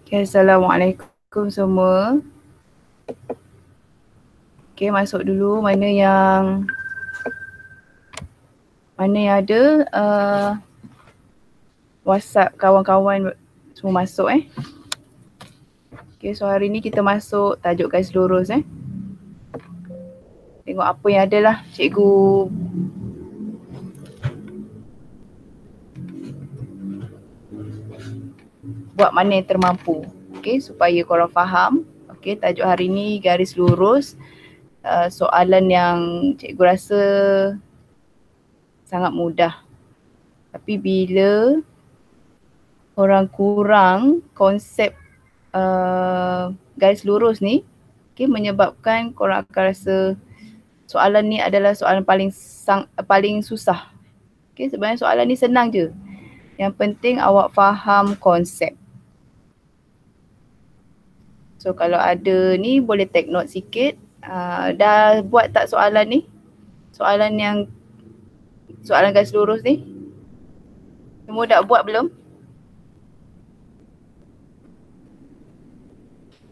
Okay, Assalamualaikum semua. Okay, masuk dulu mana yang ada WhatsApp kawan-kawan semua masuk Okay, so hari ni kita masuk tajuk garis lurus Tengok apa yang ada lah cikgu buat mana yang termampu. Okay, supaya korang faham. Okay, tajuk hari ni garis lurus. Soalan yang cikgu rasa sangat mudah. Tapi bila orang kurang konsep garis lurus ni, okay, menyebabkan korang akan rasa soalan ni adalah soalan paling susah. Okay, sebenarnya soalan ni senang je. Yang penting awak faham konsep. So kalau ada ni boleh take note sikit. Dah buat tak soalan ni? Soalan garis lurus ni? Semua dah buat belum?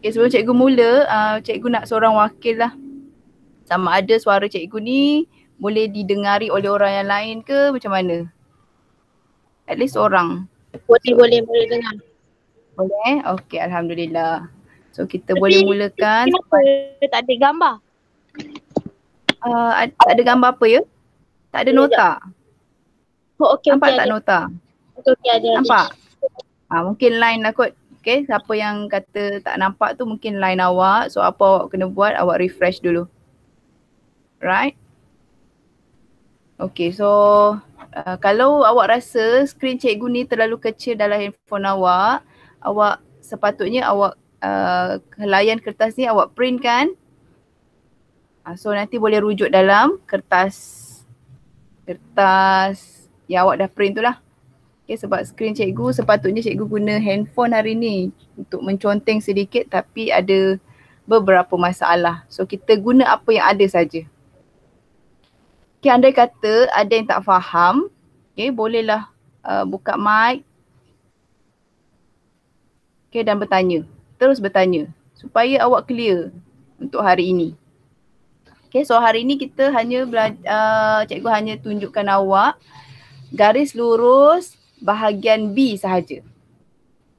Okay, sebelum cikgu mula, cikgu nak seorang wakil lah. Sama ada suara cikgu ni boleh didengari oleh orang yang lain ke macam mana? At least seorang. Boleh dengar. Boleh? Okay, Alhamdulillah. So kita boleh mulakan. Kenapa tak ada gambar? Tak ada gambar apa ya? Tak ada nota. Oh, okay, nampak okay, tak ada. nota? Okay, ada. Nampak? Mungkin line lah kot. Okay, siapa yang kata tak nampak tu mungkin line awak. So apa awak kena buat? Awak refresh dulu. Right? Okay, so kalau awak rasa skrin cikgu ni terlalu kecil dalam handphone awak, sepatutnya awak layan kertas ni awak print kan. So nanti boleh rujuk dalam kertas yang awak dah print tu lah. Okay, sebab skrin cikgu sepatutnya cikgu guna handphone hari ni untuk menconteng sedikit tapi ada beberapa masalah. So kita guna apa yang ada saja. Okay, andai kata ada yang tak faham, okay, bolehlah buka mic dan bertanya. Terus bertanya supaya awak clear untuk hari ini. Okay, so hari ini kita hanya cikgu hanya tunjukkan awak garis lurus bahagian B sahaja.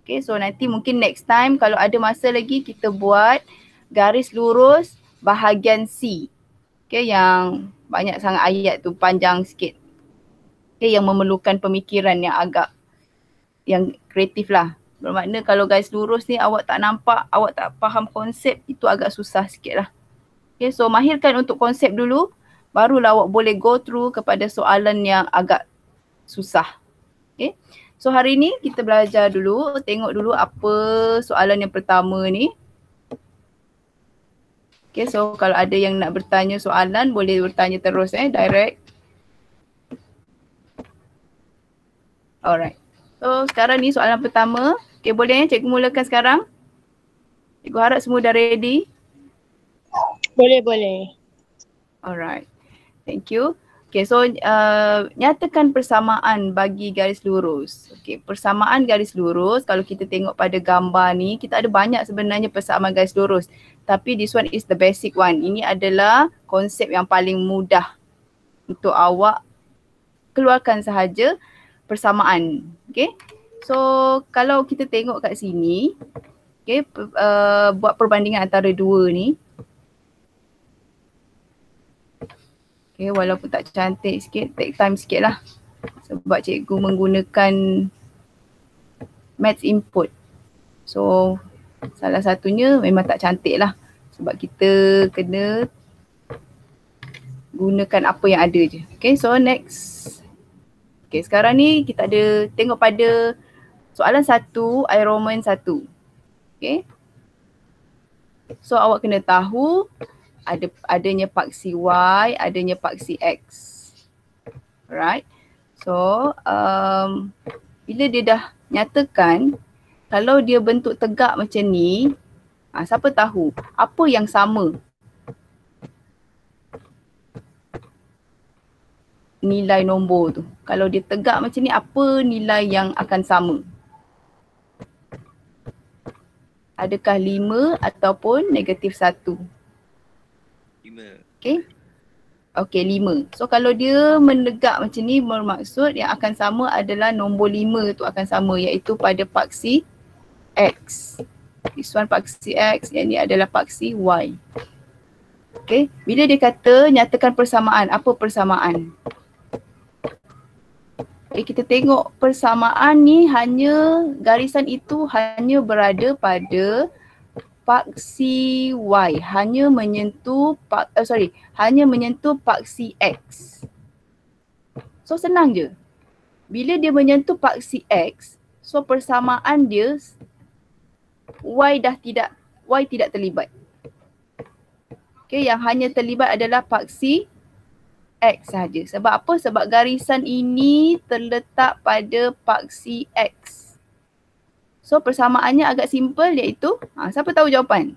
Okay, so nanti mungkin next time kalau ada masa lagi kita buat garis lurus bahagian C. Okay, yang banyak sangat ayat tu, panjang sikit. Okay, yang memerlukan pemikiran yang kreatif lah. Bermakna kalau garis lurus ni awak tak nampak, awak tak faham konsep, itu agak susah sikit lah. Okay, so mahirkan untuk konsep dulu, barulah awak boleh go through kepada soalan yang agak susah. Okay. So hari ni kita belajar dulu, tengok dulu apa soalan yang pertama ni. Okay, so kalau ada yang nak bertanya soalan boleh bertanya terus direct. Alright. So sekarang ni soalan pertama. Okay, boleh cikgu mulakan sekarang? Cikgu harap semua dah ready. Boleh. Alright. Thank you. Okay, so nyatakan persamaan bagi garis lurus. Okay, persamaan garis lurus, kalau kita tengok pada gambar ni, kita ada banyak sebenarnya persamaan garis lurus. Tapi this one is the basic one. Ini adalah konsep yang paling mudah untuk awak keluarkan sahaja persamaan. Okay, so kalau kita tengok kat sini, okay, buat perbandingan antara dua ni. Okay, walaupun tak cantik sikit, take time sikit lah. Sebab cikgu menggunakan maths input. So, salah satunya memang tak cantik lah. Sebab kita kena gunakan apa yang ada je. Okay, so next. Okay, sekarang ni kita ada tengok pada soalan 1, Roman 1. Okay. So, awak kena tahu adanya paksi Y, adanya paksi X. Alright. So, bila dia dah nyatakan kalau dia bentuk tegak macam ni, siapa tahu apa yang sama nilai nombor tu. Kalau dia tegak macam ni, apa nilai yang akan sama? Adakah 5 ataupun negatif 1? 5. Okay. Okay, 5. So kalau dia menegak macam ni bermaksud yang akan sama adalah nombor 5 tu akan sama, iaitu pada paksi X. This one paksi X, yang ni adalah paksi Y. Okay, bila dia kata nyatakan persamaan, apa persamaan? Okay, kita tengok persamaan ni hanya garisan itu hanya berada pada paksi Y, hanya menyentuh hanya menyentuh paksi X. So senang je. Bila dia menyentuh paksi X, so persamaan dia Y tidak terlibat. Okay, yang hanya terlibat adalah paksi X sahaja. Sebab apa? Sebab garisan ini terletak pada paksi X. So persamaannya agak simple, iaitu siapa tahu jawapan?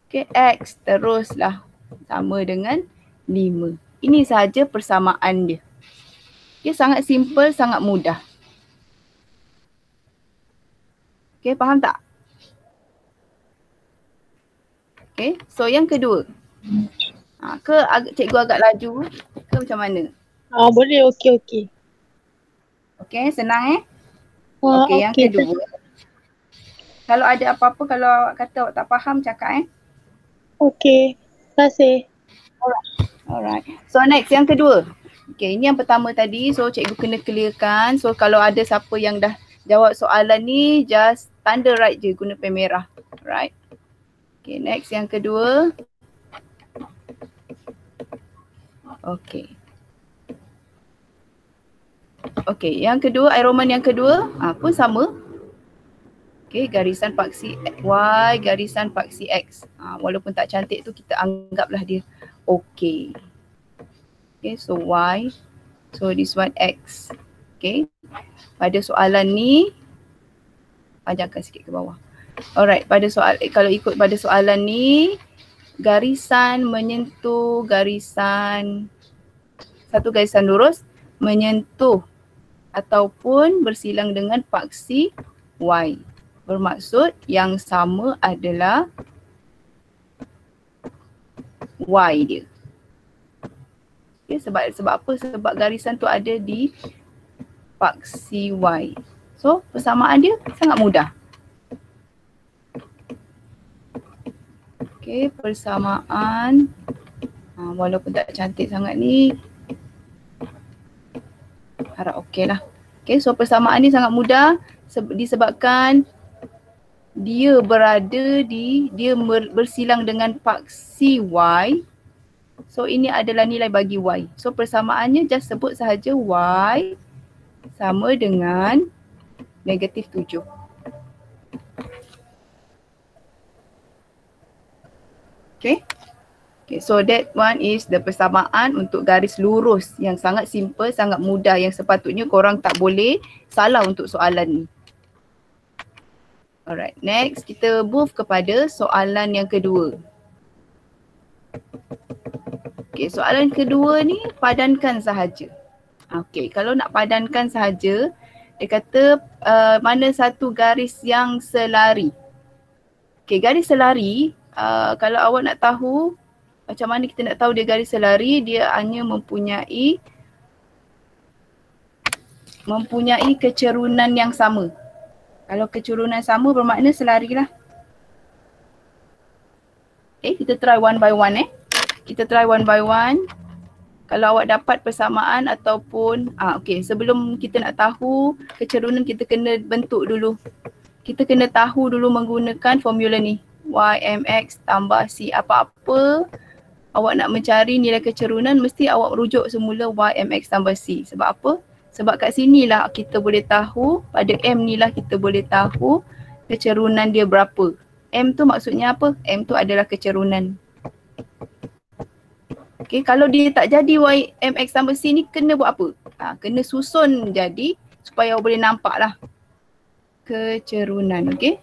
Okay, X teruslah sama dengan 5. Ini sahaja persamaan dia. Okay, sangat simple, sangat mudah. Okay, faham tak? Okay, so yang kedua. Cikgu agak laju ke macam mana? Boleh, okey. Okay, senang Okay, yang kedua. Kalau ada apa-apa, kalau awak kata awak tak faham, cakap Okey, terima kasih. Alright. So next, yang kedua. Okay, ini yang pertama tadi. So cikgu kena clearkan. So kalau ada siapa yang dah jawab soalan ni, just tanda right je guna pen merah. Right. Okay, next yang kedua. Okay. Okay, yang kedua, iroman yang kedua pun sama. Okay, garisan paksi Y, garisan paksi X. Walaupun tak cantik tu, kita anggaplah dia okay. Okay, so Y. So this one X. Okay. Pada soalan ni, panjangkan sikit ke bawah. Alright, pada soal, kalau ikut pada soalan ni, garisan menyentuh garisan, satu garisan lurus menyentuh ataupun bersilang dengan paksi Y. Bermaksud yang sama adalah Y dia. Okay, sebab apa? Sebab garisan tu ada di paksi Y. So persamaan dia sangat mudah. Okay, persamaan. Walaupun tak cantik sangat ni, harap okey lah. Okay, so persamaan ni sangat mudah disebabkan dia bersilang dengan paksi Y. So ini adalah nilai bagi Y. So persamaannya just sebut sahaja Y sama dengan negatif 7. Okay. Okay, so that one is the persamaan untuk garis lurus yang sangat simple, sangat mudah, yang sepatutnya korang tak boleh salah untuk soalan ni. Alright, next kita move kepada soalan yang kedua. Okay, soalan kedua ni padankan sahaja. Okay, kalau nak padankan sahaja, dia kata mana satu garis yang selari. Okay, garis selari, kalau awak nak tahu macam mana kita nak tahu dia garis selari, dia hanya mempunyai kecerunan yang sama. Kalau kecerunan sama bermakna selari lah. Okay, kita try one by one Kita try one by one. Kalau awak dapat persamaan ataupun, okay, sebelum kita nak tahu kecerunan, kita kena bentuk dulu. Kita kena tahu dulu menggunakan formula ni. YMX tambah C. Apa-apa awak nak mencari nilai kecerunan, mesti awak rujuk semula YMX tambah C. Sebab apa? Sebab kat sini lah kita boleh tahu, pada M ni lah kita boleh tahu kecerunan dia berapa. M tu maksudnya apa? M tu adalah kecerunan. Okay, kalau dia tak jadi YMX tambah C ni, kena buat apa? Kena susun jadi supaya awak boleh nampak lah kecerunan. Okay.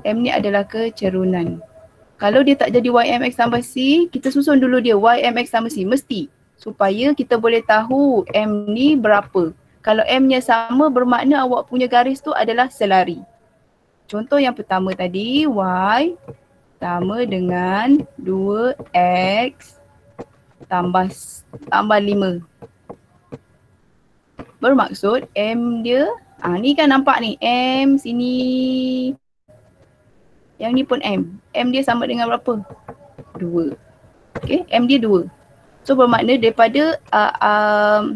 M ni adalah kecerunan. Kalau dia tak jadi YMX tambah C, kita susun dulu dia YMX tambah C. Mesti. Supaya kita boleh tahu M ni berapa. Kalau M-nya sama bermakna awak punya garis tu adalah selari. Contoh yang pertama tadi, Y sama dengan 2X tambah 5. Bermaksud M dia, ni kan nampak ni, M sini. Yang ni pun M. M dia sama dengan berapa? 2. Okay, M dia 2. So bermakna daripada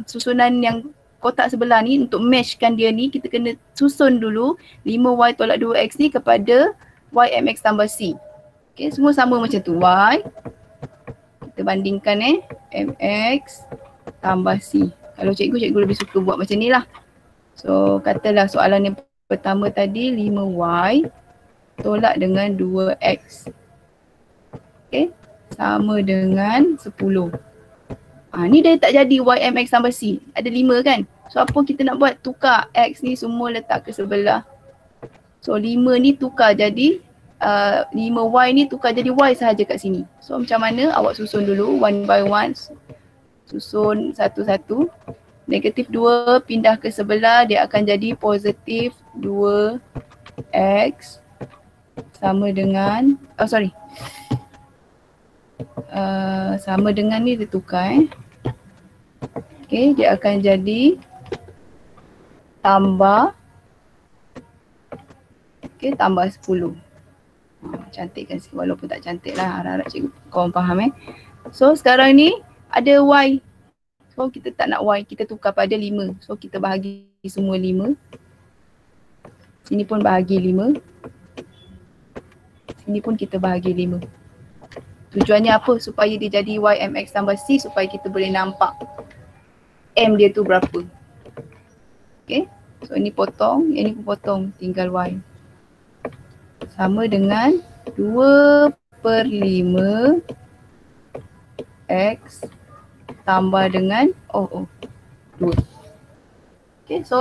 susunan yang kotak sebelah ni, untuk matchkan dia ni, kita kena susun dulu 5Y tolak 2X ni kepada Y MX tambah C. Okay, semua sama macam tu. Y, kita bandingkan MX tambah C. Kalau cikgu lebih suka buat macam ni lah. So katalah soalan yang pertama tadi 5Y tolak dengan 2X. Okay, sama dengan 10. Ni dah tak jadi Y MX tambah C. Ada 5 kan? So apa kita nak buat? Tukar X ni semua letak ke sebelah. So 5 ni tukar jadi 5Y ni tukar jadi Y sahaja kat sini. So macam mana? Awak susun dulu one by one. Susun satu-satu. Negatif 2 pindah ke sebelah, dia akan jadi positif 2X sama dengan, sama dengan ni dia tukar Okay, dia akan jadi tambah, okay, tambah 10. Cantik kan sikit, walaupun tak cantik lah, harap-harap cikgu korang faham So sekarang ni ada Y. So kita tak nak Y, kita tukar pada 5. So kita bahagi semua 5. Sini pun bahagi 5. Sini pun kita bahagi 5. Tujuannya apa? Supaya dia jadi Y MX tambah C, supaya kita boleh nampak M dia tu berapa. Okay, so ini potong, yang ni pun potong, tinggal Y. Sama dengan 2/5 X tambah dengan 2. Okay, so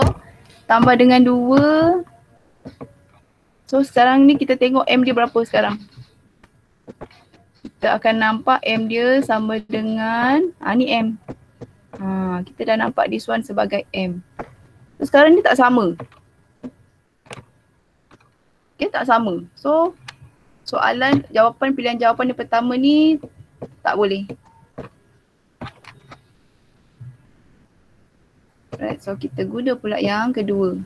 tambah dengan 2. So sekarang ni kita tengok M dia berapa sekarang. Kita akan nampak M dia sama dengan, ni M. Kita dah nampak this one sebagai M. So sekarang ni tak sama. Okay, tak sama. So soalan, pilihan jawapan yang pertama ni tak boleh. Right, so kita guna pula yang kedua.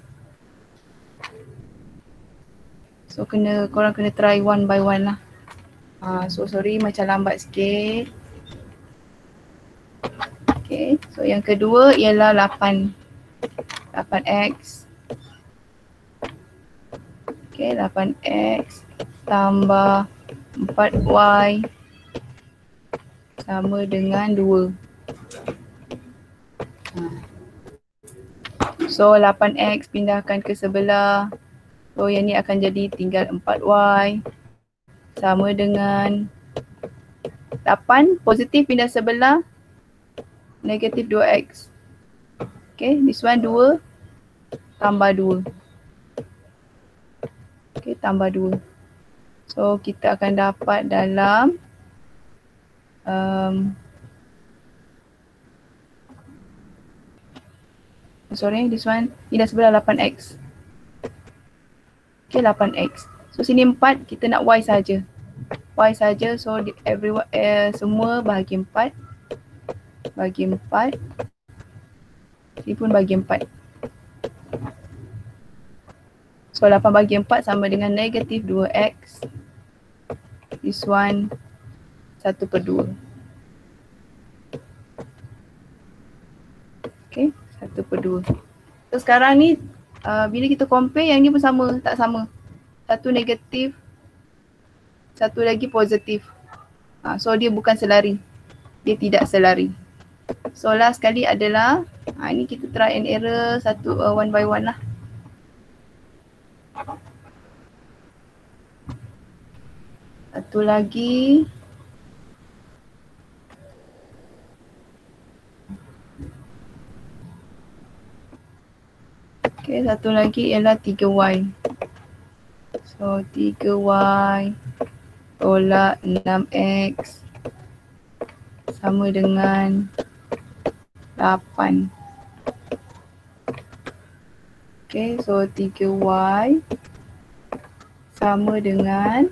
So korang kena try one by one lah. So sorry macam lambat sikit. Okay, so yang kedua ialah 8X. Okay, 8X tambah 4Y sama dengan 2. So 8X pindahkan ke sebelah. So yang ni akan jadi tinggal 4Y sama dengan 8 positif pindah sebelah, negatif 2X. Okay, this one 2 tambah 2. Okay, tambah 2. So kita akan dapat dalam this one, ni dah sebelah 8X. Okay, 8X. So sini 4, kita nak Y saja. Y saja, so semua bahagi 4. Bagi 4. Sini pun bagi 4. So 8 bagi 4 sama dengan negatif 2X. This one 1/2. Okay, 1/2. So sekarang ni bila kita compare, yang ni pun sama, tak sama. Satu negatif, satu lagi positif. So dia bukan selari. Dia tidak selari. So last sekali adalah, ni kita try and error one by one lah. Satu lagi. Okay, satu lagi ialah 3Y. So 3Y tolak 6X sama dengan 8. Okay, so 3y sama dengan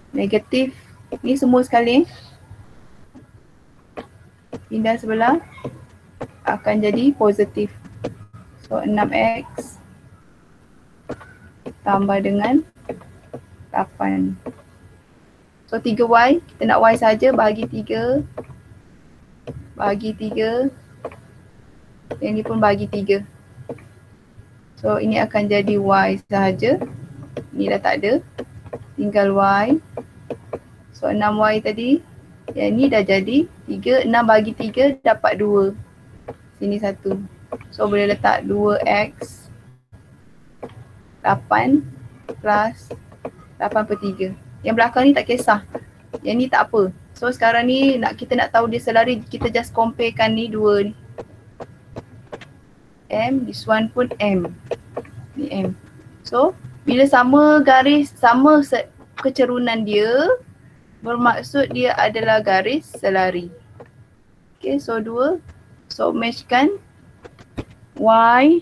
negatif. Ni semua sekali. Pindah sebelah akan jadi positif. So 6x tambah dengan 8. So 3y, kita nak y saja, bahagi 3. Bahagi 3. Yang ni pun bahagi 3. So ini akan jadi y sahaja. Ni dah tak ada. Tinggal y. So 6y tadi. Yang ni dah jadi 3. 6 bahagi 3 dapat 2. Sini 1. So boleh letak 2x 8 plus 8/3. Yang belakang ni tak kisah. Yang ni tak apa. So sekarang ni kita nak tahu dia selari, kita just comparekan ni dua ni. M, this one pun M. Ni M. So bila sama garis, sama kecerunan dia, bermaksud dia adalah garis selari. Okay, so 2. So matchkan Y.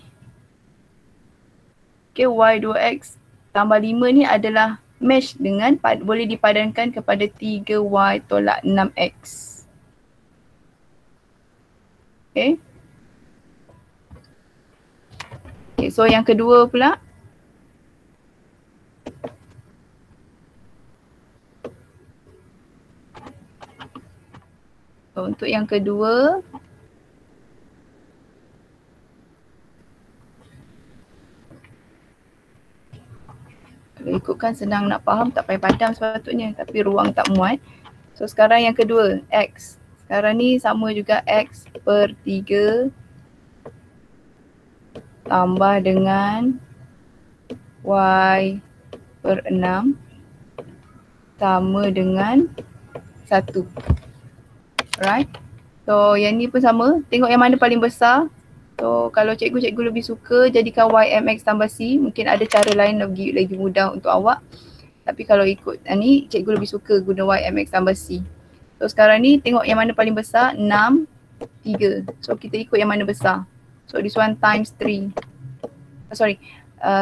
Okay, Y 2X tambah 5 ni adalah match dengan, boleh dipadankan kepada 3y tolak 6x. Okay. Okay, so yang kedua pula. So untuk yang kedua, kalau ikutkan senang nak faham, tak payah padam sepatutnya, tapi ruang tak muat. So sekarang yang kedua, x. Sekarang ni sama juga x per 3 tambah dengan y per 6 sama dengan 1. Alright. So yang ni pun sama, tengok yang mana paling besar. So kalau cikgu lebih suka jadikan y mx tambah c, mungkin ada cara lain lagi mudah untuk awak. Tapi kalau ikut ni, cikgu lebih suka guna y mx tambah c. So sekarang ni tengok yang mana paling besar, 6, 3. So kita ikut yang mana besar. So this one times 3.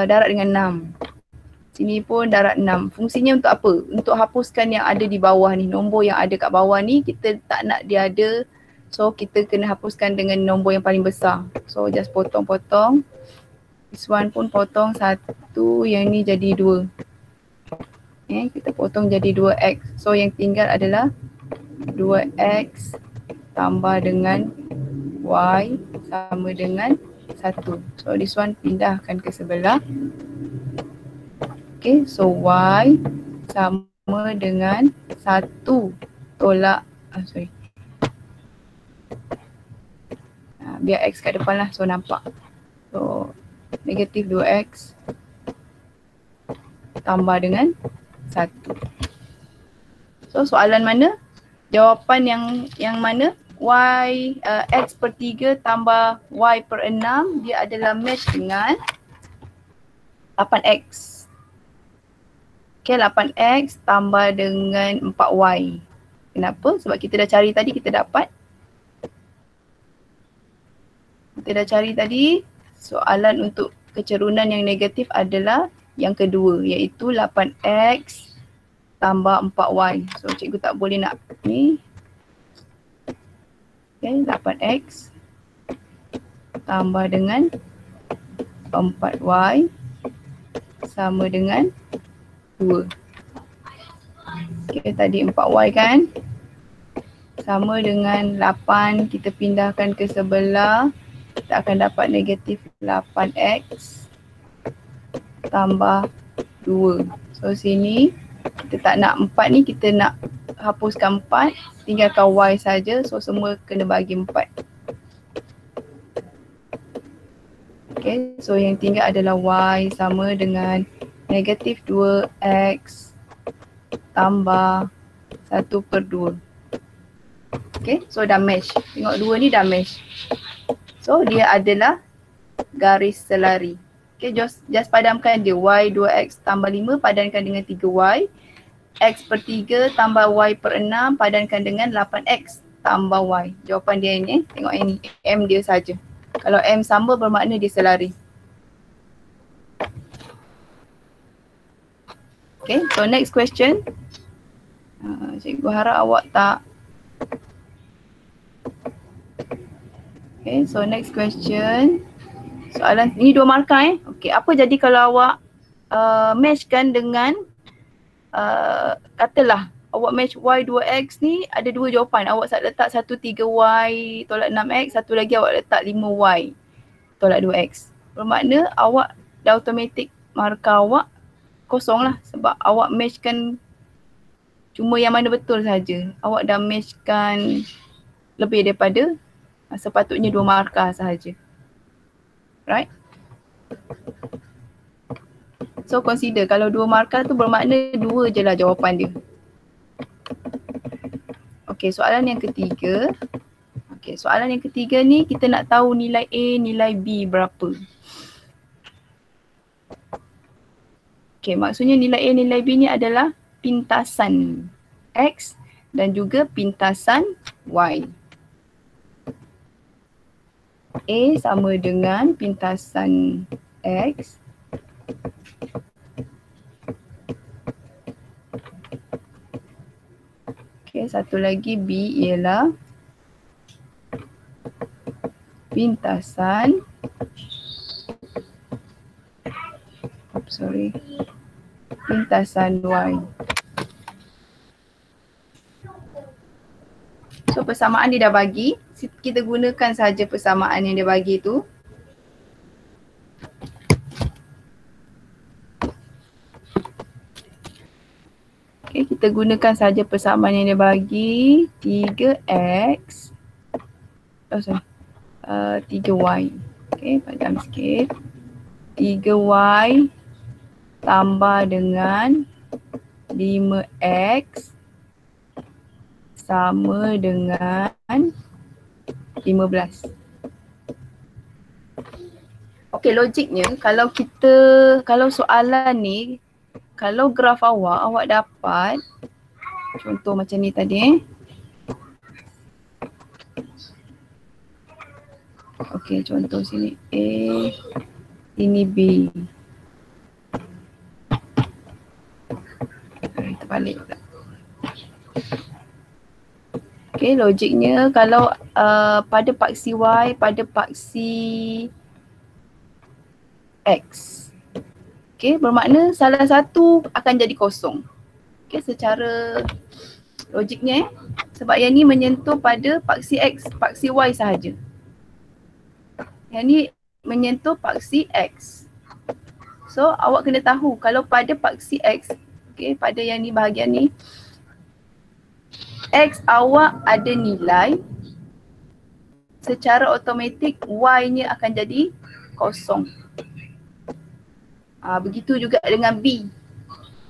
Darab dengan 6. Sini pun darab 6. Fungsinya untuk apa? Untuk hapuskan yang ada di bawah ni. Nombor yang ada kat bawah ni kita tak nak dia ada. So kita kena hapuskan dengan nombor yang paling besar. So just potong-potong. This one pun potong 1, yang ni jadi 2. Okay, kita potong jadi 2x. So yang tinggal adalah 2x tambah dengan y sama dengan 1. So this one pindahkan ke sebelah. Okay, so y sama dengan 1 tolak, biar x kat depan lah, so nampak. So negatif 2x tambah dengan 1. So soalan mana? Jawapan yang mana? Y x per 3 tambah y per 6, dia adalah match dengan 8x. Okay, 8x tambah dengan 4y. Kenapa? Sebab kita dah cari tadi, kita dapat. Kita dah cari tadi, soalan untuk kecerunan yang negatif adalah yang kedua, iaitu 8x tambah 4y. So cikgu tak boleh nak ni. Okay, 8x tambah dengan 4y sama dengan 2. Okay, tadi 4y kan? Sama dengan 8, kita pindahkan ke sebelah. Kita akan dapat negatif 8x tambah 2. So sini kita tak nak 4 ni, kita nak hapuskan 4, tinggalkan y saja. So semua kena bagi 4. Okay, so yang tinggal adalah y sama dengan negatif 2x tambah 1/2. Okay, so dah match. Tengok 2 ni dah match. So dia adalah garis selari. Okay, just padamkan dia. Y 2x tambah 5 padankan dengan 3y. X per 3 tambah y per 6 padankan dengan 8x tambah y. Jawapan dia ini, tengok ini, M dia saja. Kalau M sama bermakna dia selari. Okay, so next question. Cikgu harap awak tak. Okay, so next question. Soalan ini 2 markah Okay, apa jadi kalau awak matchkan dengan katalah awak match Y 2X ni ada 2 jawapan. Awak letak satu 3Y tolak 6X, satu lagi awak letak 5Y tolak 2X. Bermakna awak dah automatic markah awak kosong lah sebab awak matchkan cuma yang mana betul saja. Awak dah matchkan lebih daripada sepatutnya 2 markah sahaja. Right? So consider kalau 2 markah tu bermakna 2 je lah jawapan dia. Okay, soalan yang ketiga. Okay, soalan yang ketiga ni kita nak tahu nilai A, nilai B berapa. Okay, maksudnya nilai A, nilai B ni adalah pintasan X dan juga pintasan Y. A sama dengan pintasan X okay, satu lagi B ialah pintasan pintasan Y. So persamaan dia dah bagi, kita gunakan saja persamaan yang dia bagi tu. Okay, kita gunakan saja persamaan yang dia bagi 3X 3Y. Okay, padam sikit. 3Y tambah dengan 5X sama dengan 15. Okay, logiknya kalau soalan ni, kalau graf awak dapat contoh macam ni tadi Okay, contoh sini A, ini B. Terbalik pula. Okay, logiknya kalau pada paksi Y, pada paksi X. Okay, bermakna salah satu akan jadi kosong. Okay, secara logiknya sebab yang ni menyentuh pada paksi X, paksi Y sahaja. Yang ni menyentuh paksi X. So awak kena tahu kalau pada paksi X, okay, pada yang ni bahagian ni, X awak ada nilai, secara automatik Y-nya akan jadi kosong. Begitu juga dengan B.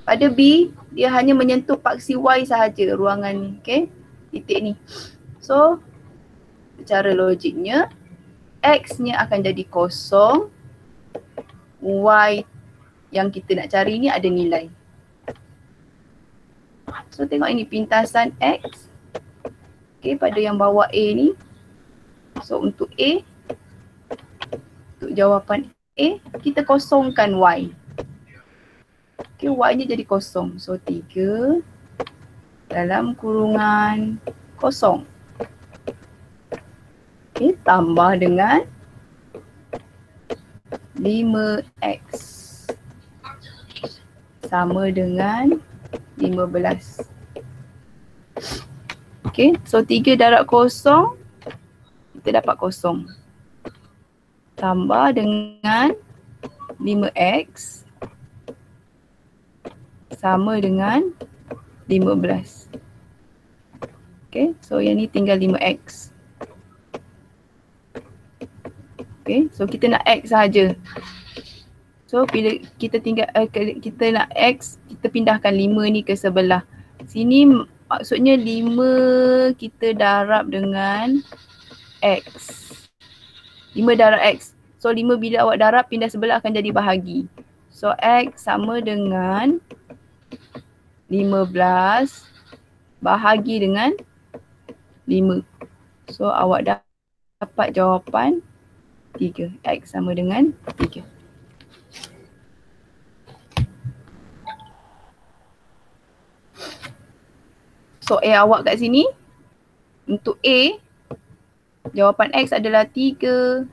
Pada B, dia hanya menyentuh paksi Y sahaja ruangan ni, okay, titik ni. So, secara logiknya, X-nya akan jadi kosong, Y yang kita nak cari ni ada nilai. So tengok ini pintasan X. Okay, pada yang bawah A ni. So untuk A, untuk jawapan A, kita kosongkan Y. Okay, Y-nya jadi kosong. So 3 dalam kurungan kosong. Okay, tambah dengan 5X sama dengan 15. Okay, so 3 darab kosong, kita dapat kosong. Tambah dengan 5X sama dengan 15. Okay, so yang ni tinggal 5X. Okay, so kita nak X sahaja. So bila kita kita nak X, kita pindahkan 5 ni ke sebelah. Sini maksudnya 5 kita darab dengan X. 5 darab X. So 5 bila awak darab pindah sebelah akan jadi bahagi. So X sama dengan 15 bahagi dengan 5. So awak dapat jawapan 3. X sama dengan 3. So A awak kat sini, untuk A, jawapan X adalah 3,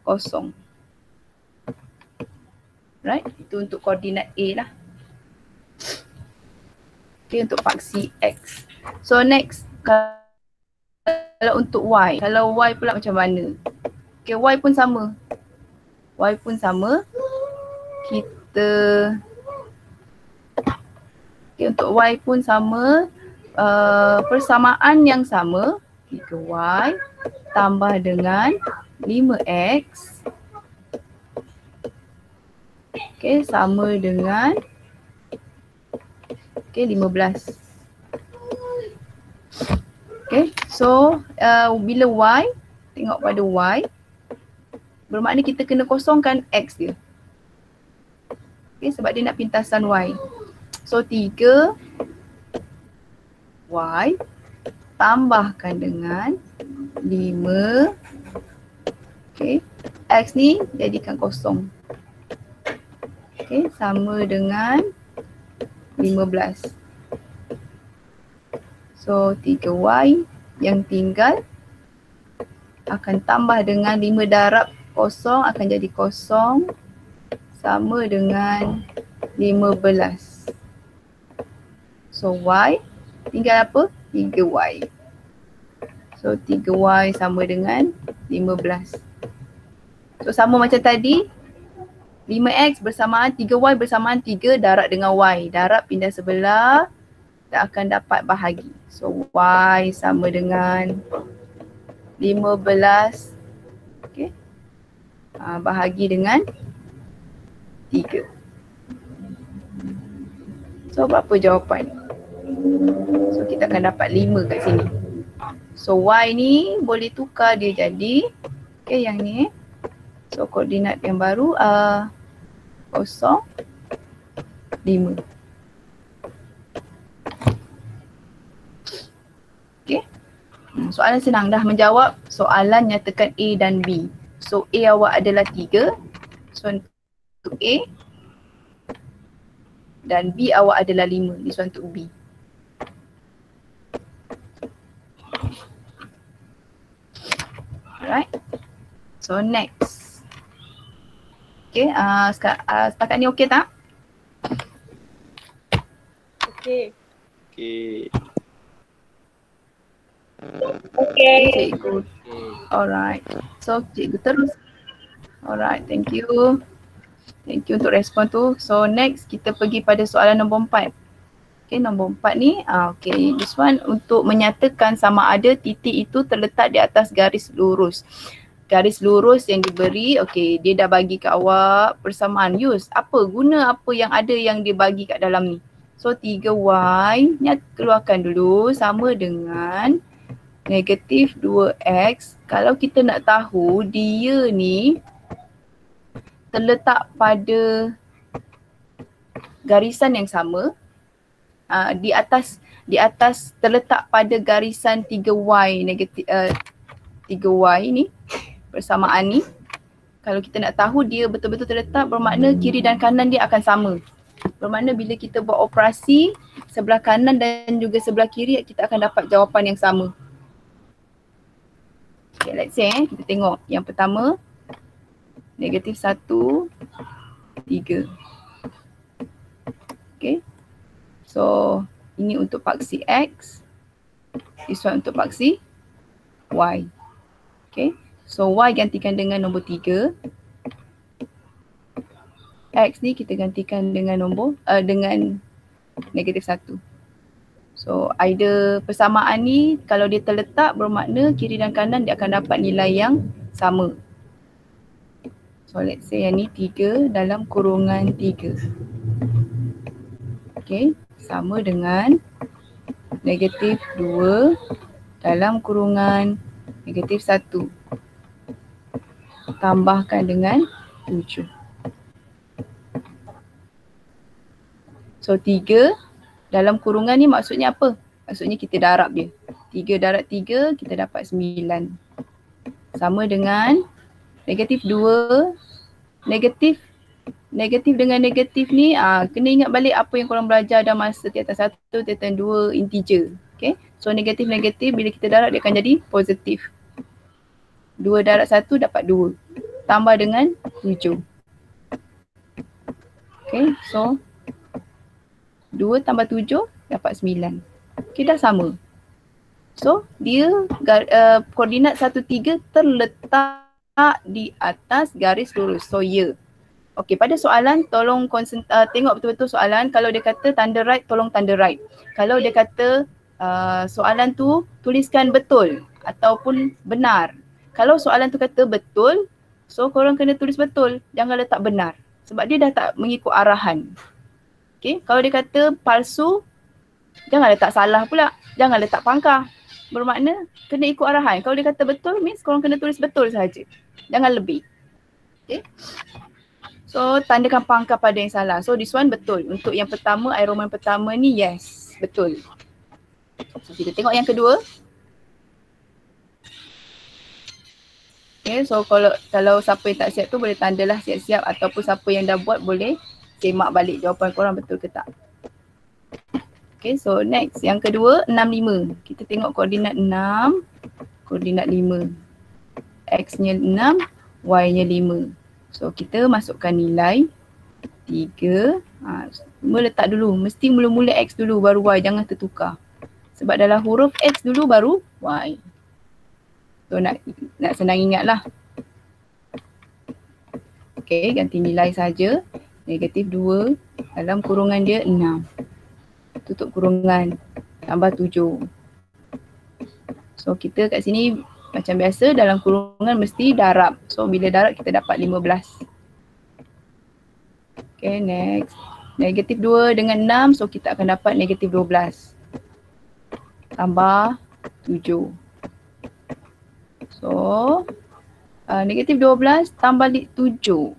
0. Right, itu untuk koordinat A lah. Okay, untuk paksi X. So next, kalau untuk Y, kalau Y pula macam mana? Okay, Y pun sama. Y pun sama. Kita, okay, untuk Y pun sama. Persamaan yang sama, 3Y tambah dengan 5X. Okay, sama dengan 15. Okay, so bila Y, tengok pada Y, bermakna kita kena kosongkan X dia. Okay, sebab dia nak pintasan Y. So 3 Y tambahkan dengan 5. Okay, X ni jadikan kosong. Okay, sama dengan 15. So 3Y yang tinggal akan tambah dengan 5 darab kosong akan jadi kosong, sama dengan 15. So Y tinggal apa? 3Y. So 3Y sama dengan 15. So sama macam tadi, 5X bersamaan 3Y bersamaan 3 darab dengan Y. Darab pindah sebelah, kita akan dapat bahagi. So Y sama dengan 15. Okay. Bahagi dengan 3. So berapa jawapan? So kita akan dapat 5 kat sini. So Y ni boleh tukar dia jadi, okay, yang ni. So koordinat yang baru 0, 5. Okay. Soalan senang, dah menjawab soalan nyatakan A dan B. So A awak adalah 3. So untuk A. Dan B awak adalah 5. This one untuk B. Alright. So next. Okay, setakat ni okey tak? Okay. Okay. Okay. Cikgu. Alright. So cikgu terus. Alright, thank you. Thank you untuk respon tu. So next kita pergi pada soalan nombor 4. Okay, nombor 4 ni, okay, this one untuk menyatakan sama ada titik itu terletak di atas garis lurus. Garis lurus yang diberi, okay, dia dah bagi kat awak persamaan. Yus, apa guna apa yang ada yang dia bagi kat dalam ni? So 3Y, ni keluarkan dulu, sama dengan negatif 2X. Kalau kita nak tahu dia ni terletak pada garisan yang sama, di atas terletak pada garisan 3Y negatif 3Y ni, persamaan ni. Kalau kita nak tahu dia betul-betul terletak, bermakna kiri dan kanan dia akan sama. Bermakna bila kita buat operasi sebelah kanan dan juga sebelah kiri, kita akan dapat jawapan yang sama. Okay, let's say kita tengok yang pertama, negatif 1, 3. Okay. So ini untuk paksi X, this one untuk paksi Y. Okay. So Y gantikan dengan nombor 3. X ni kita gantikan dengan nombor dengan negatif 1. So either persamaan ni kalau dia terletak bermakna kiri dan kanan dia akan dapat nilai yang sama. So let's say yang ni 3 dalam kurungan 3. Okay, sama dengan negatif 2 dalam kurungan negatif 1. Tambahkan dengan 7. So 3 dalam kurungan ni maksudnya apa? Maksudnya kita darab dia. 3 darab 3 kita dapat 9. Sama dengan negatif 2. Negatif Negatif dengan negatif ni kena ingat balik apa yang korang belajar dah masa tiatan 1, tiatan 2 integer. Okay. So negatif-negatif bila kita darab dia akan jadi positif. 2 darab 1 dapat 2. Tambah dengan 7. Okay. So 2 tambah 7 dapat 9. Okay, dah sama. So dia koordinat 1, 3 terletak di atas garis lurus. So ya. Okey, pada soalan tolong tengok betul-betul soalan. Kalau dia kata tanda right, tolong tanda right. Kalau dia kata soalan tu tuliskan betul ataupun benar. Kalau soalan tu kata betul, so korang kena tulis betul. Jangan letak benar. Sebab dia dah tak mengikut arahan. Okey, kalau dia kata palsu, jangan letak salah pula. Jangan letak pangkah. Bermakna kena ikut arahan. Kalau dia kata betul, means korang kena tulis betul sahaja. Jangan lebih. Okey. So tandakan pangkah pada yang salah. So this one betul. Untuk yang pertama, air Roman pertama ni yes, betul. So kita tengok yang kedua. Okay, so kalau siapa yang tak siap tu boleh tandalah siap-siap ataupun siapa yang dah buat boleh semak balik jawapan korang betul ke tak. Okay, so next yang kedua 6, 5. Kita tengok koordinat 6, koordinat 5. X-nya 6, Y-nya 5. So kita masukkan nilai 3. Semua letak dulu. Mesti mula-mula X dulu baru Y. Jangan tertukar. Sebab dalam huruf X dulu baru Y. So nak senang ingat lah. Okay, ganti nilai saja. Negatif 2. Dalam kurungan dia 6. Tutup kurungan. Tambah 7. So kita kat sini macam biasa dalam kurungan mesti darab. So bila darab kita dapat 15. Okay, next. Negatif 2 dengan 6, so kita akan dapat negatif 12. Tambah 7. So negatif 12 tambah 7.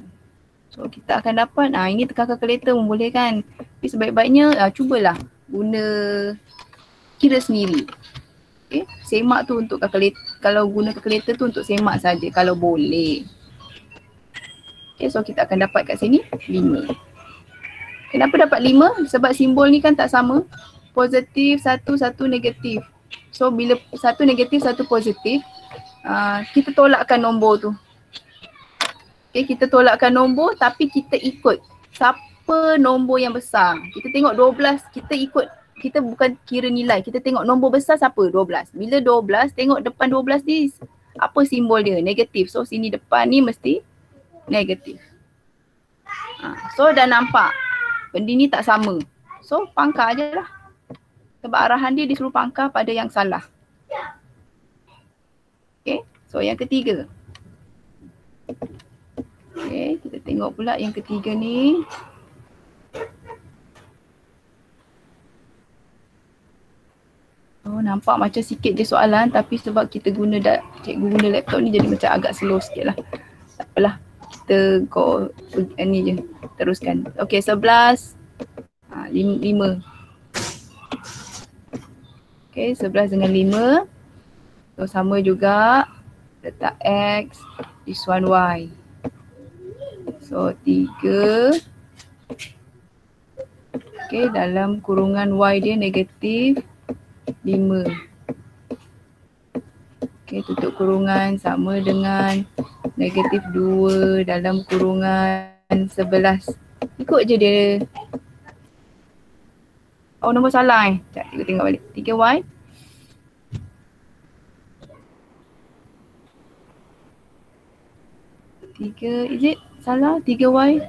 So kita akan dapat, ini tekan kalkulator membolehkan. Tapi sebaik-baiknya cubalah guna kira sendiri. Okay, semak tu untuk kalkulator. Kalau guna kalkulator tu untuk semak saja kalau boleh. Okay, so kita akan dapat kat sini 5. Kenapa dapat 5? Sebab simbol ni kan tak sama. Positif, 1 negatif. So bila 1 negatif, 1 positif, kita tolakkan nombor tu. Okay, kita tolakkan nombor tapi kita ikut siapa nombor yang besar. Kita tengok 12, kita bukan kira nilai, kita tengok nombor besar siapa? 12. Bila 12, tengok depan 12 ni apa simbol dia? Negatif. So sini depan ni mesti negatif. So dah nampak benda ni tak sama. So pangkah je lah. Sebab arahan dia disuruh pangkah pada yang salah. Okay, so yang ketiga. Okay, kita tengok pula yang ketiga ni. Oh, nampak macam sikit je soalan tapi sebab kita cikgu guna laptop ni jadi macam agak slow sikit lah. Tak apalah, kita go ni je, teruskan. Okay, 11, 5. Okay, 11 dengan 5. So sama juga, letak X, this one Y. So 3. Okay, dalam kurungan Y dia negatif 5. Okay, tutup kurungan sama dengan negatif 2 dalam kurungan 11. Ikut je dia. Oh, nombor salah Sekejap, kita tengok balik. 3Y. 3, is it? Salah, 3Y.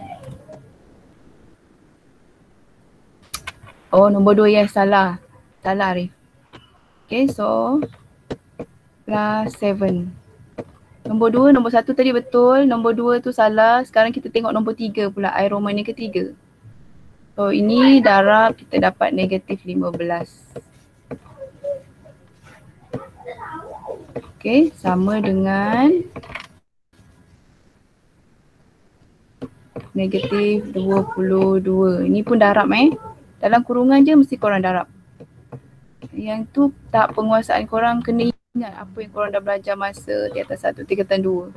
Oh, nombor 2 yes, salah. Salah Arif. Okay, so plus 7. Nombor 2, nombor 1 tadi betul. Nombor 2 tu salah. Sekarang kita tengok nombor 3 pula. Air Roman yang ketiga. So ini darab kita dapat negatif 15. Okay, sama dengan negatif 22. Ini pun darab Dalam kurungan je mesti korang darab. Yang tu tahap penguasaan korang kena ingat apa yang korang dah belajar masa di atas 1 tingkatan 2.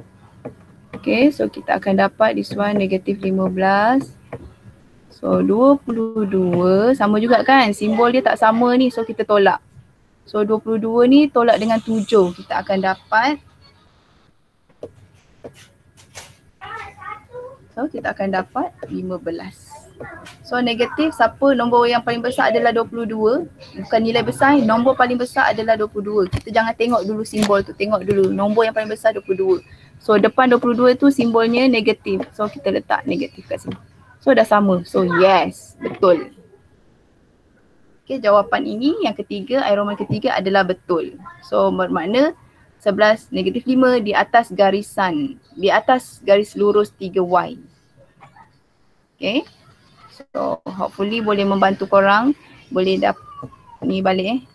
Okay, so kita akan dapat this one negatif 15. So 22 sama juga kan, simbol dia tak sama ni, so kita tolak. So 22 ni tolak dengan 7, kita akan dapat, so kita akan dapat 15. So negatif, siapa nombor yang paling besar adalah 22, bukan nilai besar, nombor paling besar adalah 22. Kita jangan tengok dulu simbol tu, tengok dulu nombor yang paling besar 22. So depan 22 tu simbolnya negatif, so kita letak negatif kat sini. So dah sama, so yes, betul. Okay, jawapan ini yang ketiga, iroman ketiga adalah betul. So bermakna 11 negatif 5 di atas garisan, di atas garis lurus 3Y. Okay, so hopefully boleh membantu korang, boleh ni balik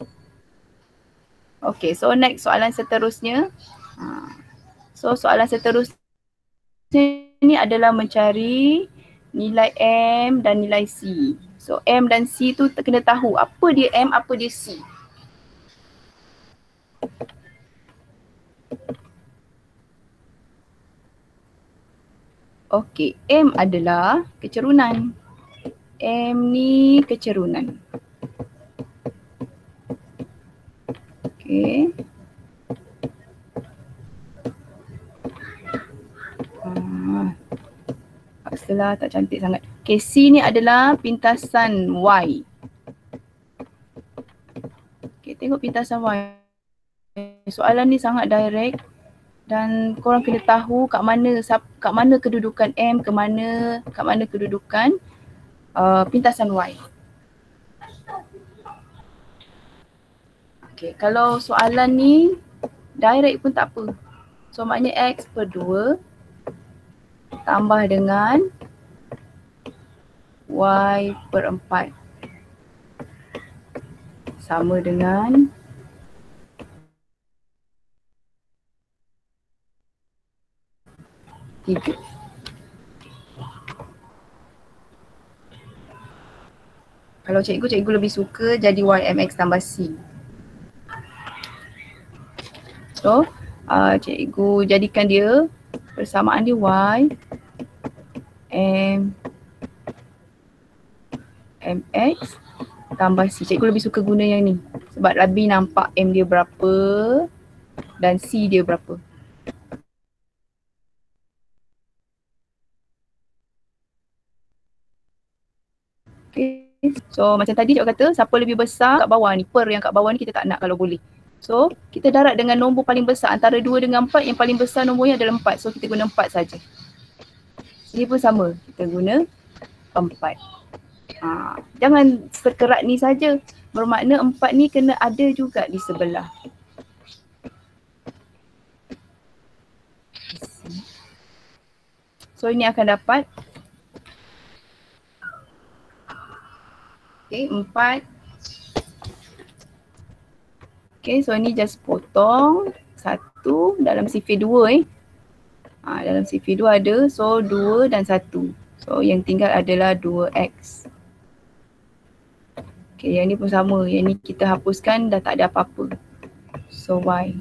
Okay, so next soalan seterusnya. So soalan seterusnya ni adalah mencari nilai M dan nilai C. So M dan C tu kena tahu apa dia M, apa dia C. Okey, M adalah kecerunan. M ni kecerunan. Okey. Paksalah, tak cantik sangat. Okay, C ni adalah pintasan Y. Okay, tengok pintasan Y. Soalan ni sangat direct dan korang kena tahu kat mana kedudukan M, kat mana kedudukan pintasan Y. Okay, kalau soalan ni direct pun tak apa. So maknanya X per 2 tambah dengan Y per 4 sama dengan tiga. Kalau cikgu lebih suka jadi YMX tambah C. So cikgu jadikan dia persamaan dia Y MX tambah C. Cikgu lebih suka guna yang ni sebab lebih nampak M dia berapa dan C dia berapa. Okay. So macam tadi cikgu kata siapa lebih besar kat bawah ni, per yang kat bawah ni kita tak nak kalau boleh. So kita darat dengan nombor paling besar antara 2 dengan 4, yang paling besar nombornya adalah 4. So kita guna 4 saja. Ini pun sama, kita guna 4. Jangan sekerat ni saja. Bermakna 4 ni kena ada juga di sebelah. So ini akan dapat okay, 4. Okay, so ni just potong 1 dalam CV 2 dalam CV 2 ada, so 2 dan 1. So yang tinggal adalah 2X. Okay, yang ni pun sama, yang ni kita hapuskan dah tak ada apa-apa. So Y.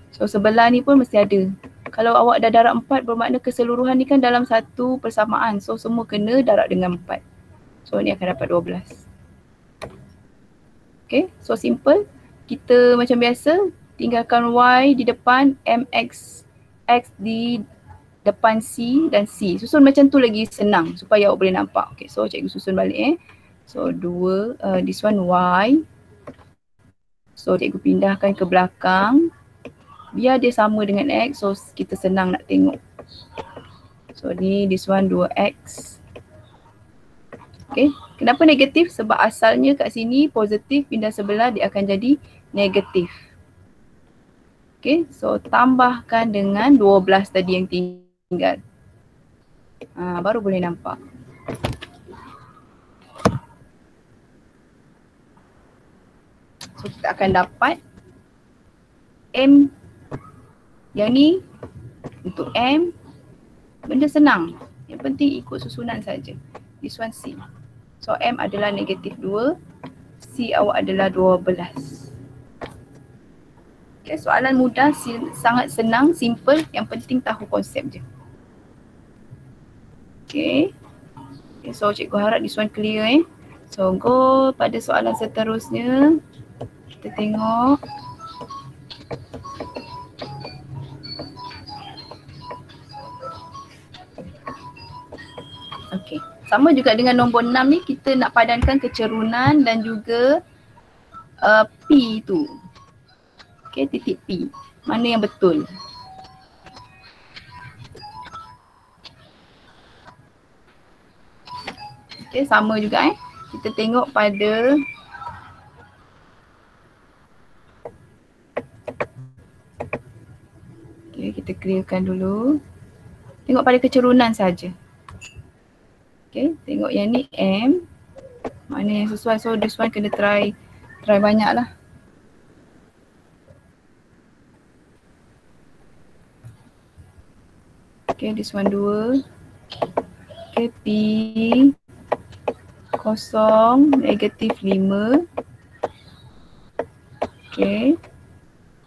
So sebelah ni pun mesti ada. Kalau awak dah darat 4 bermakna keseluruhan ni kan dalam satu persamaan. So semua kena darat dengan 4. So ni akan dapat 12. Okay, so simple. Kita macam biasa tinggalkan Y di depan, MX, X di depan C dan C. Susun macam tu lagi senang supaya awak boleh nampak. Okay, so cikgu susun balik So 2, this one Y. So cikgu pindahkan ke belakang. Biar dia sama dengan X, so kita senang nak tengok. So ni this one 2X. Okay, kenapa negatif? Sebab asalnya kat sini positif, pindah sebelah dia akan jadi negatif. Okay, so tambahkan dengan 12 tadi yang tinggal. Baru boleh nampak. So kita akan dapat M. Yang ni untuk M, benda senang. Yang penting ikut susunan saja. This one C. So M adalah negatif 2, C awak adalah 12. Okay, soalan mudah, sangat senang, simple, yang penting tahu konsep je. Okay. Okay, so cikgu harap this one clear So go pada soalan seterusnya. Kita tengok. Okay, sama juga dengan nombor 6 ni, kita nak padankan kecerunan dan juga P tu. Okay, titik P. Mana yang betul? Okay, sama juga Kita tengok pada okay, kita clearkan dulu. Tengok pada kecerunan saja. Okay, tengok yang ni M. Mana yang sesuai. So this one kena try banyak lah. Okay, this one 2. Okay, P kosong negatif 5. Okay.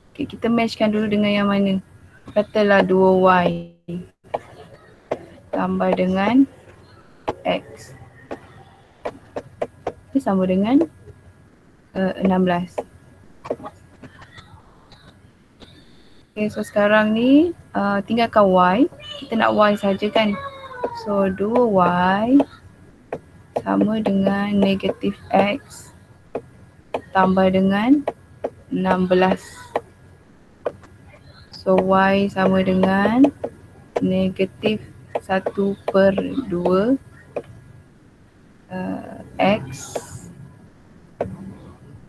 Okay, kita matchkan dulu dengan yang mana. Katalah 2Y tambah dengan X. Ini sama dengan 16. Okay, so sekarang ni tinggalkan Y. Kita nak Y saja kan. So 2Y sama dengan negatif X tambah dengan 16. So Y sama dengan negatif 1/2 X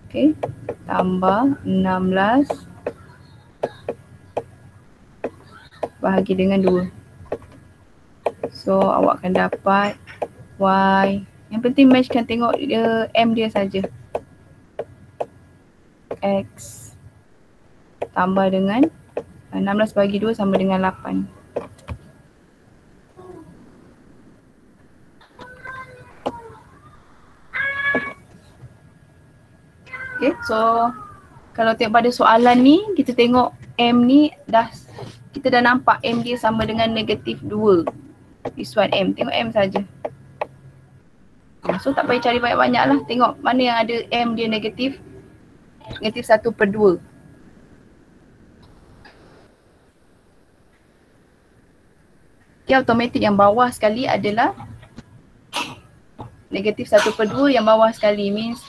okay, tambah 16 bahagi dengan 2. So awak akan dapat Y. Yang penting matchkan, tengok M dia saja. X tambah dengan 16 bagi 2 sama dengan 8. Okay, so kalau tengok pada soalan ni, kita tengok M ni kita dah nampak M dia sama dengan negatif 2. This one M, tengok M saja. So tak payah cari banyak-banyak lah. Tengok mana yang ada M dia negatif 1/2. Okay, automatik yang bawah sekali adalah negatif 1/2, yang bawah sekali means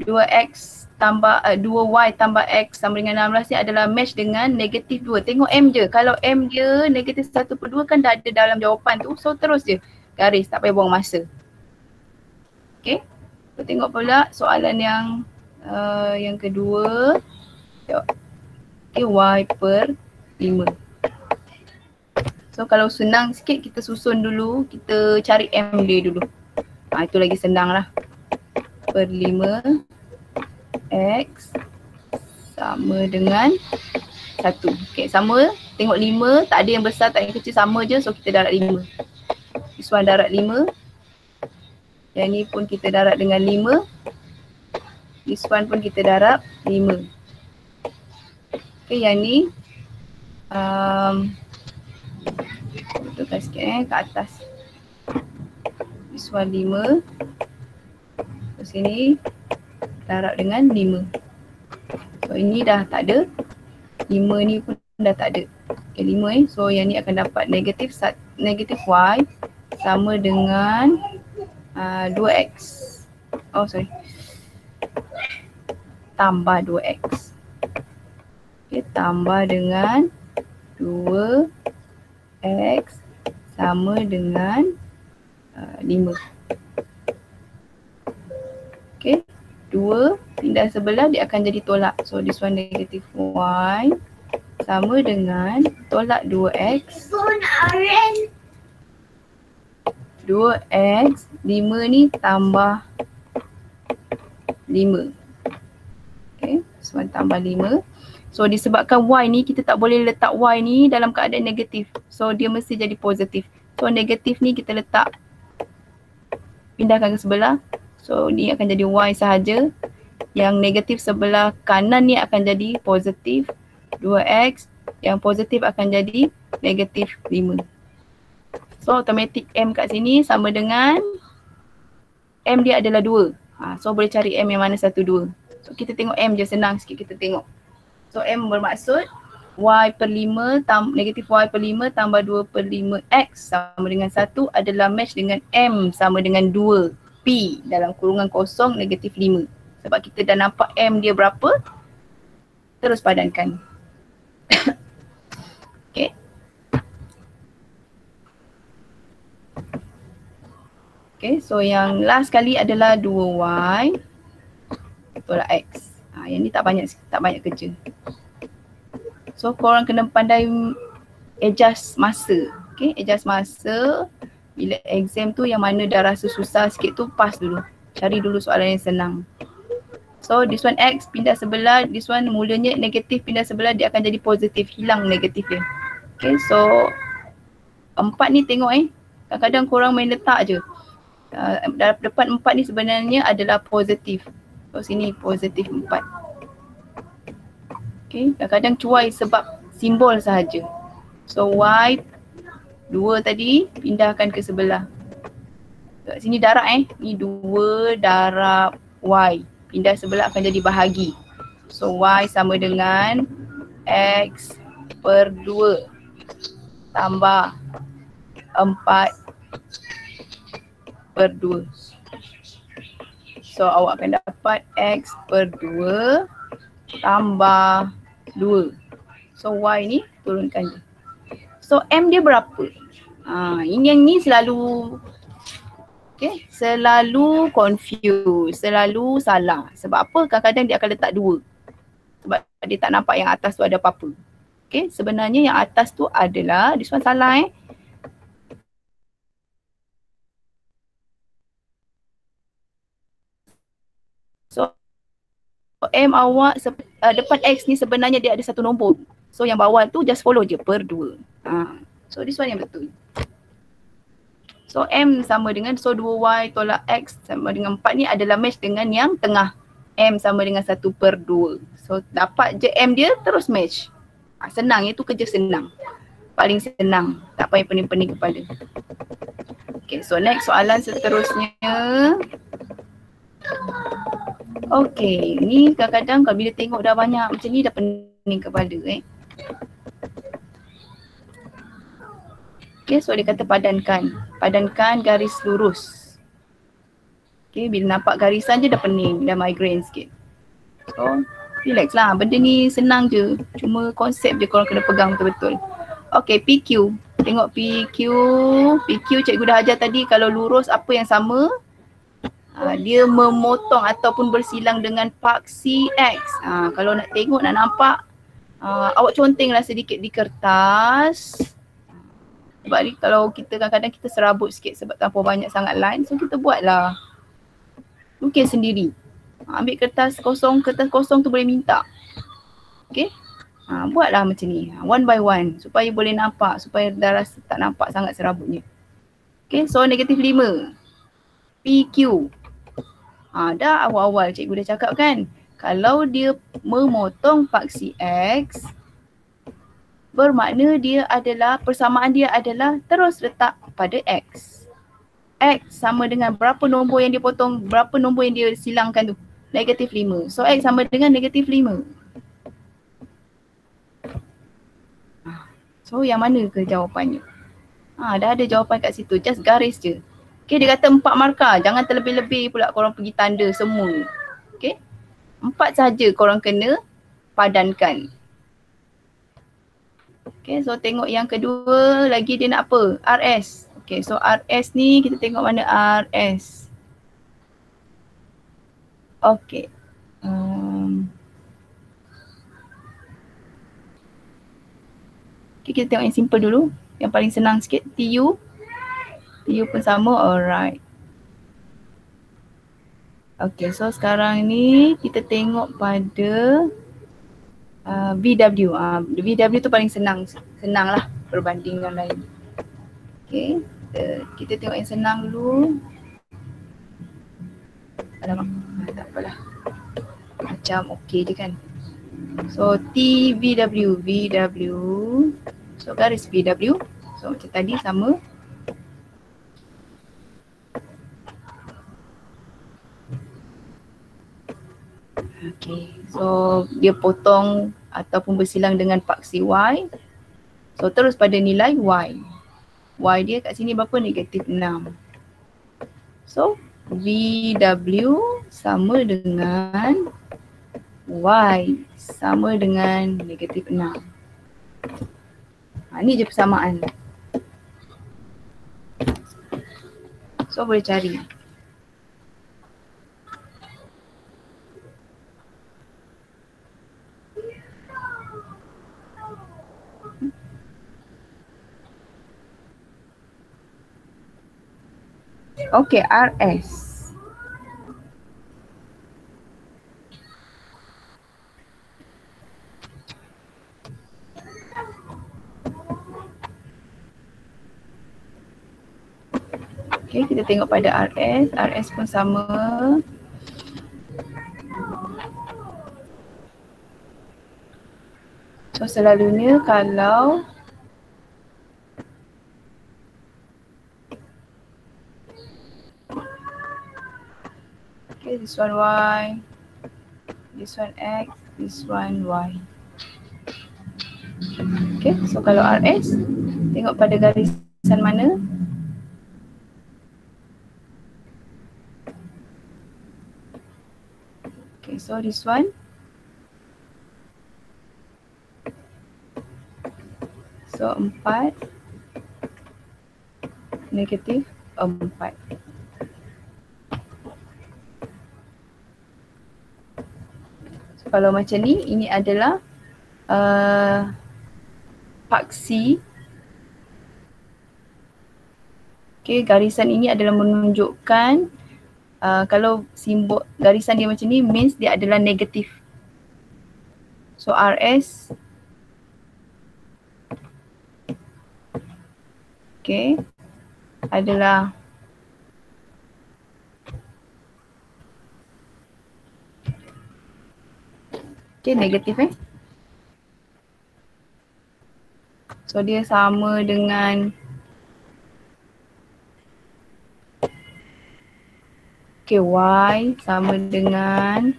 2x tambah 2y tambah x sama dengan 16 ni adalah match dengan negatif 2. Tengok M je. Kalau M dia negatif 1/2 kan dah ada dalam jawapan tu. So terus je garis, tak payah buang masa. Okay. So, tengok pula soalan yang kedua. Tengok. Okay, y/5. So kalau senang sikit kita susun dulu. Kita cari M dia dulu. Itu lagi senang lah. Per 5 X sama dengan 1. Okay, sama. Tengok 5, tak ada yang besar, tak ada yang kecil, sama je. So kita darat 5. This one darat 5. Yang ni pun kita darat dengan 5. This one pun kita darat 5. Okay, yang ni betulkan sikit ke atas. This one 5. Ke sini darab dengan 5. So ini dah tak ada. 5 ni pun dah tak ada. Okay, 5 So yang ni akan dapat negatif Y sama dengan 2x. Oh sorry. Tambah 2x. Okay, tambah dengan 2x sama dengan 5. Okay, 2 pindah sebelah dia akan jadi tolak. So this one negatif y sama dengan tolak 2x. 2x, 5 ni tambah 5. Okay, this one tambah 5. So disebabkan y ni kita tak boleh letak y ni dalam keadaan negatif. So dia mesti jadi positif. So negatif ni kita letak, pindahkan ke sebelah. So ni akan jadi y sahaja. Yang negatif sebelah kanan ni akan jadi positif 2x. Yang positif akan jadi negatif 5. So automatic M kat sini sama dengan M dia adalah 2. So boleh cari M yang mana 1, 2. So kita tengok M je, senang sikit kita tengok. So M bermaksud Y per 5 negatif Y per 5 tambah 2 per 5x sama dengan 1 adalah match dengan M sama dengan 2 P dalam kurungan kosong negatif 5. Sebab kita dah nampak M dia berapa, terus padankan. Okay. Okay, so yang last kali adalah 2Y tolak X. Yang ni tak banyak kerja. So korang kena pandai adjust masa. Okay, adjust masa. Bila exam tu yang mana dah rasa susah sikit tu pass dulu. Cari dulu soalan yang senang. So this one X pindah sebelah, this one mulanya negatif pindah sebelah, dia akan jadi positif, hilang negatif dia. Okay, so 4 ni tengok kadang-kadang korang main letak je. Depan 4 ni sebenarnya adalah positif. So sini positif 4. Okay, kadang-kadang cuai sebab simbol sahaja. So Y 2 tadi pindahkan ke sebelah. Kat sini darab ni 2 darab Y. Pindah sebelah akan jadi bahagi. So Y sama dengan X per 2 tambah 4 per 2. So awak akan dapat X per 2 tambah 2. So Y ni turunkan je. So M dia berapa? Ini yang ni selalu selalu confuse, selalu salah. Sebab apa? Kadang-kadang dia akan letak 2. Sebab dia tak nampak yang atas tu ada apa-apa. Okay, sebenarnya yang atas tu adalah, this one salah So M awak depan X ni sebenarnya dia ada satu nombor. So yang bawah tu just follow je per 2. So this one yang betul. So M sama dengan, so 2Y tolak X sama dengan 4 ni adalah match dengan yang tengah. M sama dengan 1 per 2. So dapat je M dia terus match. Senang, itu kerja senang. Paling senang, tak payah pening-pening kepala. Okay, so next soalan seterusnya. Okay, ni kadang-kadang kalau bila tengok dah banyak macam ni dah pening kepala Okay, so dia kata padankan. Padankan garis lurus. Okay, bila nampak garisan je dah pening, dah migraine sikit. So, relax lah. Benda ni senang je. Cuma konsep je korang kena pegang betul-betul. Okay, PQ. Tengok PQ. PQ cikgu dah ajar tadi kalau lurus apa yang sama. Dia memotong ataupun bersilang dengan paksi X. Kalau nak tengok, nak nampak, awak contenglah sedikit di kertas. Sebab ni kalau kita kadang-kadang kita serabut sikit sebab terlampau banyak sangat line. So kita buatlah. Lukis sendiri. Ambil kertas kosong tu boleh minta. Okay. Buatlah macam ni. One by one. Supaya boleh nampak. Supaya dah rasa tak nampak sangat serabutnya. Okay. So negatif 5. PQ. Dah awal-awal cikgu dah cakap kan. Kalau dia memotong paksi X, bermakna dia adalah, persamaan dia adalah terus letak pada X. X sama dengan berapa nombor yang dia potong, berapa nombor yang dia silangkan tu. Negatif 5. So X sama dengan negatif 5. So yang mana ke jawapannya? Dah ada jawapan kat situ. Just garis je. Okay, dia kata 4 markah. Jangan terlebih-lebih pula korang pergi tanda semua. Okay. 4 saja korang kena padankan. Okay, so tengok yang kedua lagi dia nak apa? RS. Okay, so RS ni kita tengok mana RS. Okay. Okay, kita tengok yang simple dulu. Yang paling senang sikit. TU. TU pun sama, alright. Okay, so sekarang ni kita tengok pada VW. VW tu paling senang lah berbanding yang lain. Okay, kita tengok yang senang dulu. Alamak, tak apalah. macam okey je kan. So T VW, VW. So garis VW. So macam tadi sama. Okay, so dia potong ataupun bersilang dengan paksi Y. So terus pada nilai Y. Y dia kat sini berapa? Negatif 6. So VW sama dengan Y sama dengan negatif 6. Ni je persamaan. So boleh cari. Okay, RS. Okay, kita tengok pada RS. RS pun sama. So selalunya kalau okay, this one Y, this one X, this one Y. Okay, so kalau RS, tengok pada garisan mana. Okay, so this one. So 4 negatif 4. So, kalau macam ni, ini adalah paksi. Okay, garisan ini adalah menunjukkan kalau simbol garisan dia macam ni means dia adalah negatif. So RS okay adalah okay negatif So dia sama dengan okay, Y sama dengan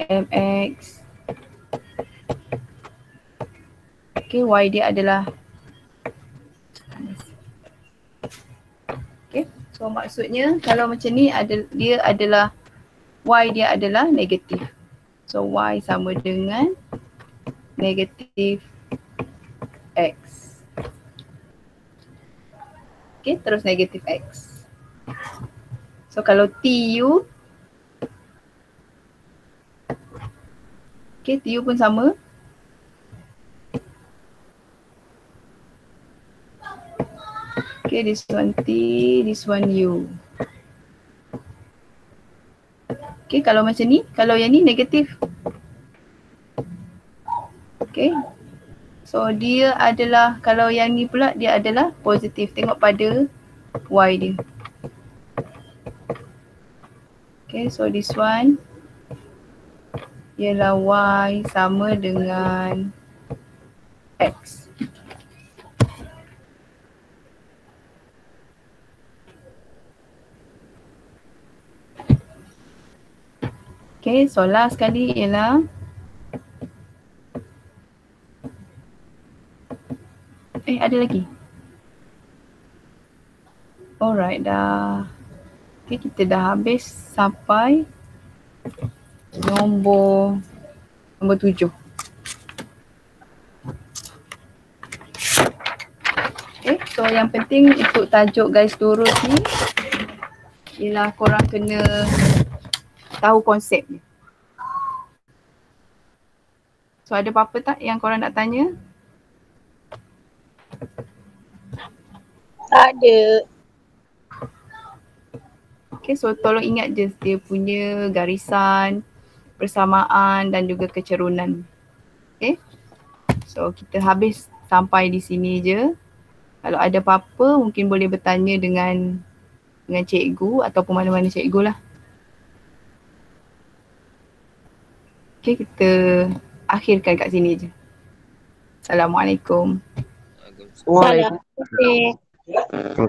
MX. Okay, Y dia adalah okay, so maksudnya kalau macam ni dia adalah Y dia adalah negatif. So Y sama dengan negatif X. Okay, terus negatif X. So kalau TU, okay, TU pun sama. Okay, this one T, this one U. Okay, kalau macam ni, kalau yang ni negatif. Okay, so dia adalah, kalau yang ni pula dia adalah positif. Tengok pada Y dia. Okay, so this one ialah Y sama dengan X. Okay, so last sekali ialah ada lagi. Alright, dah. Okay, kita dah habis sampai nombor 7. Okay, so yang penting untuk tajuk guys turut ni ialah korang kena tahu konsep ni. So ada apa-apa tak yang korang nak tanya? Tak ada. Okay, so tolong ingat je dia punya garisan, persamaan dan juga kecerunan. Okay, so kita habis sampai di sini je. Kalau ada apa-apa mungkin boleh bertanya dengan cikgu ataupun mana-mana cikgu lah. Okay, kita akhirkan kat sini je. Assalamualaikum. Waalaikumsalam. Salam. Okay.